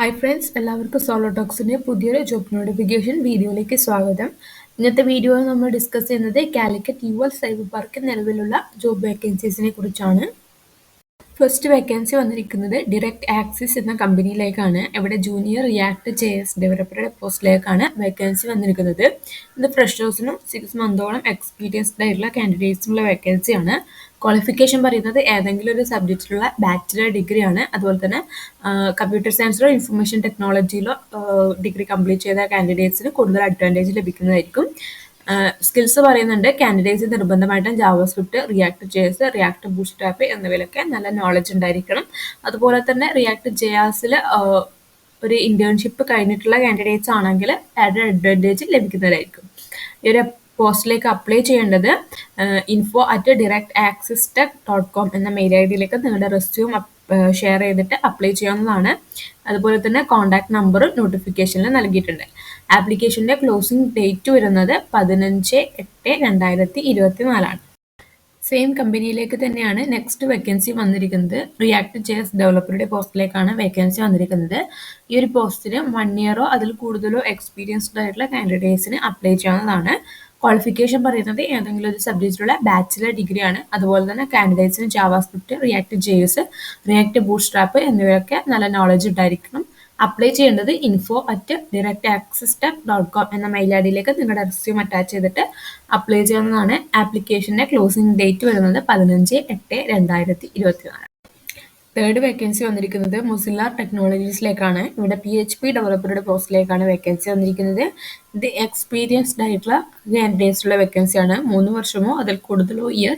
Hi friends, എല്ലാവർക്കും solo ടോക്സിൻ്റെ പുതിയൊരു job notification വീഡിയോയിലേക്ക് സ്വാഗതം. ഇന്നത്തെ വീഡിയോയിൽ നമ്മൾ ഡിസ്കസ് ചെയ്യുന്നത് കാലിക്കറ്റ് UL സൈബർ പാർക്കിൽ നിലവിലുള്ള ജോബ് വേക്കൻസീസിനെ കുറിച്ചാണ്. ഫസ്റ്റ് വേക്കൻസി വന്നിരിക്കുന്നത് ഡിറക്റ്റ് ആക്സിസ് എന്ന കമ്പനിയിലേക്കാണ്. ഇവിടെ ജൂനിയർ റിയാക്ട് JS ഡെവലപ്പറുടെ പോസ്റ്റിലേക്കാണ് വേക്കൻസി വന്നിരിക്കുന്നത്. ഇത് ഫ്രഷേഴ്സിനും 6 മന്തോളം എക്സ്പീരിയൻസ്ഡ് ആയിട്ടുള്ള കാൻഡിഡേറ്റ്സിനുള്ള വേക്കൻസിയാണ്. ക്വാളിഫിക്കേഷൻ പറയുന്നത് ഏതെങ്കിലും ഒരു സബ്ജക്റ്റിലുള്ള ബാച്ചിലർ ഡിഗ്രി ആണ്. അതുപോലെ തന്നെ കമ്പ്യൂട്ടർ സയൻസിലോ ഇൻഫർമേഷൻ ടെക്നോളജിയിലോ ഡിഗ്രി കംപ്ലീറ്റ് ചെയ്ത കാൻഡിഡേറ്റ്സിന് കൂടുതൽ അഡ്വാൻറ്റേജ് ലഭിക്കുന്നതായിരിക്കും. സ്കിൽസ് പറയുന്നുണ്ട്. കാൻഡിഡേറ്റ്സ് നിർബന്ധമായിട്ടും JavaScript, React JS, React Bootstrap എന്നിവയിലൊക്കെ നല്ല നോളജ് ഉണ്ടായിരിക്കണം. അതുപോലെ തന്നെ റിയാക്ട് JSൽ ഒരു ഇന്റേൺഷിപ്പ് കഴിഞ്ഞിട്ടുള്ള കാൻഡിഡേറ്റ്സ് ആണെങ്കിൽ ആഡ് അഡ്വാൻറ്റേജ് ലഭിക്കുന്നതായിരിക്കും. ഈ ഒരു പോസ്റ്റിലേക്ക് അപ്ലൈ ചെയ്യേണ്ടത് info@directaccesstech.com എന്ന മെയിൽ ഐഡിയിലേക്ക് നിങ്ങളുടെ റെസ്യൂം ഷെയർ ചെയ്തിട്ട് അപ്ലൈ ചെയ്യാവുന്നതാണ്. അതുപോലെ തന്നെ കോൺടാക്ട് നമ്പറും നോട്ടിഫിക്കേഷനിൽ നൽകിയിട്ടുണ്ട്. ആപ്ലിക്കേഷൻ്റെ ക്ലോസിംഗ് ഡേറ്റ് വരുന്നത് 15/8/2024. സെയിം കമ്പനിയിലേക്ക് തന്നെയാണ് നെക്സ്റ്റ് വേക്കൻസി വന്നിരിക്കുന്നത്. റിയാക്ട് JS ഡെവലപ്പറുടെ പോസ്റ്റിലേക്കാണ് വേക്കൻസി വന്നിരിക്കുന്നത്. ഈ ഒരു പോസ്റ്റിന് 1 ഇയറോ അതിൽ കൂടുതലോ എക്സ്പീരിയൻസ്ഡ് ആയിട്ടുള്ള കാൻഡിഡേറ്റ്സിന് അപ്ലൈ ചെയ്യാവുന്നതാണ്. ക്വാളിഫിക്കേഷൻ പറയുന്നത് ഏതെങ്കിലും ഒരു സബ്ജക്റ്റിലുള്ള ബാച്ചിലർ ഡിഗ്രിയാണ്. അതുപോലെ തന്നെ കാൻഡിഡേറ്റ്സിന് JavaScript, React JS, React Bootstrap എന്നിവയൊക്കെ നല്ല നോളജ് ഉണ്ടായിരിക്കണം. അപ്ലൈ ചെയ്യേണ്ടത് info@directaccesstech.com എന്ന മെയിൽ ഐഡിയിലേക്ക് നിങ്ങളുടെ റെസ്യൂം അറ്റാച്ച് ചെയ്തിട്ട് അപ്ലൈ ചെയ്യാവുന്നതാണ്. ആപ്ലിക്കേഷൻ്റെ ക്ലോസിംഗ് ഡേറ്റ് വരുന്നത് 15/8/2024. തേർഡ് വേക്കൻസി വന്നിരിക്കുന്നത് മൊസില്ല ടെക്നോളജീസിലേക്കാണ്. ഇവിടെ PHP ഡെവലപ്പറുടെ പോസ്റ്റിലേക്കാണ് വേക്കൻസി വന്നിരിക്കുന്നത്. ഇത് എക്സ്പീരിയൻസ്ഡ് ആയിട്ടുള്ള കാൻഡിഡേറ്റ്സുള്ള വേക്കൻസിയാണ്. 3 വർഷമോ അതിൽ കൂടുതലോ ഇയർ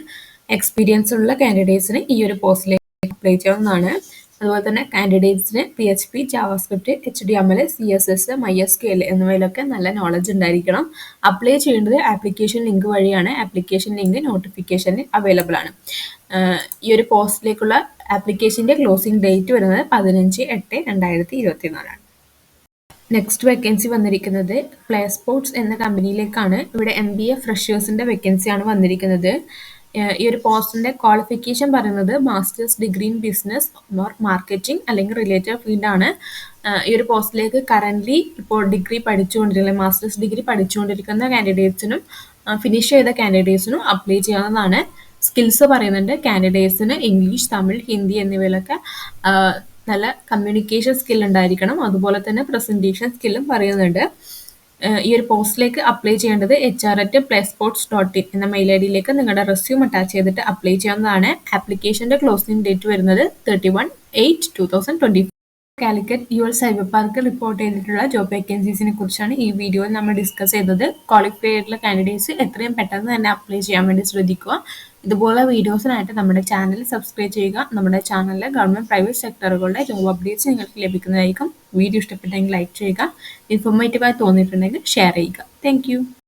എക്സ്പീരിയൻസ് ഉള്ള കാൻഡിഡേറ്റ്സിന് ഈ ഒരു പോസ്റ്റിലേക്ക് അപ്ലൈ ചെയ്യാവുന്നതാണ്. അതുപോലെ തന്നെ കാൻഡിഡേറ്റ്സിന് PHP, JavaScript, HTML, CSS, MySQL എന്നിവയിലൊക്കെ നല്ല നോളജ് ഉണ്ടായിരിക്കണം. അപ്ലൈ ചെയ്യേണ്ടത് ആപ്ലിക്കേഷൻ ലിങ്ക് വഴിയാണ്. ആപ്ലിക്കേഷൻ ലിങ്ക് നോട്ടിഫിക്കേഷനിൽ അവൈലബിൾ ആണ്. ഈ ഒരു പോസ്റ്റിലേക്കുള്ള ആപ്ലിക്കേഷൻ്റെ ക്ലോസിംഗ് ഡേറ്റ് വരുന്നത് 15/8/2024. നെക്സ്റ്റ് വേക്കൻസി വന്നിരിക്കുന്നത് പ്ലേ സ്പോർട്സ് എന്ന കമ്പനിയിലേക്കാണ്. ഇവിടെ MBA ഫ്രഷേഴ്സിൻ്റെ വേക്കൻസിയാണ് വന്നിരിക്കുന്നത്. ഈ ഒരു പോസ്റ്റിൻ്റെ ക്വാളിഫിക്കേഷൻ പറയുന്നത് masters degree in business or marketing അല്ലെങ്കിൽ റിലേറ്റഡ് ഫീൽഡാണ്. ഈ ഒരു പോസ്റ്റിലേക്ക് കറൻ്റ്ലി ഇപ്പോൾ ഡിഗ്രി പഠിച്ചുകൊണ്ടിരിക്കുന്ന മാസ്റ്റേഴ്സ് ഡിഗ്രി പഠിച്ചുകൊണ്ടിരിക്കുന്ന കാൻഡിഡേറ്റ്സിനും ഫിനിഷ് ചെയ്ത കാൻഡിഡേറ്റ്സിനും അപ്ലൈ ചെയ്യാവുന്നതാണ്. സ്കിൽസ് പറയുന്നുണ്ട്. കാൻഡിഡേറ്റ്സിന് ഇംഗ്ലീഷ്, തമിഴ്, ഹിന്ദി എന്നിവയിലൊക്കെ നല്ല കമ്മ്യൂണിക്കേഷൻ സ്കിൽ ഉണ്ടായിരിക്കണം. അതുപോലെ തന്നെ പ്രസൻറ്റേഷൻ സ്കില്ലും പറയുന്നുണ്ട്. ഈ ഒരു പോസ്റ്റിലേക്ക് അപ്ലൈ ചെയ്യേണ്ടത് HR@playsports.in എന്ന മെയിൽ ഐഡിയിലേക്ക് നിങ്ങളുടെ റെസ്യൂം അറ്റാച്ച് ചെയ്തിട്ട് അപ്ലൈ ചെയ്യാവുന്നതാണ്. ആപ്ലിക്കേഷൻ്റെ ക്ലോസിംഗ് ഡേറ്റ് വരുന്നത് 31/8/2024. Calicut UL cyber park report ചെയ്തിട്ടുള്ള ജോബ് വേക്കൻസീസിനെ കുറിച്ചാണ് ഈ വീഡിയോയിൽ നമ്മൾ ഡിസ്കസ് ചെയ്തത്. ക്വാളിഫൈ ആയിട്ടുള്ള കാൻഡിഡേറ്റ്സ് എത്രയും പെട്ടെന്ന് തന്നെ അപ്ലൈ ചെയ്യാൻ വേണ്ടി ശ്രദ്ധിക്കുക. ഇതുപോലെ വീഡിയോസിനായിട്ട് നമ്മുടെ ചാനൽ സബ്സ്ക്രൈബ് ചെയ്യുക. നമ്മുടെ ചാനലിലെ ഗവൺമെൻറ് പ്രൈവറ്റ് സെക്ടറുകളുടെ ജോബ് അപ്ഡേറ്റ്സ് നിങ്ങൾക്ക് ലഭിക്കുന്നതായിരിക്കും. വീഡിയോ ഇഷ്ടപ്പെട്ടെങ്കിൽ ലൈക്ക് ചെയ്യുക. ഇൻഫോർമേറ്റീവായി തോന്നിയിട്ടുണ്ടെങ്കിൽ ഷെയർ ചെയ്യുക. താങ്ക്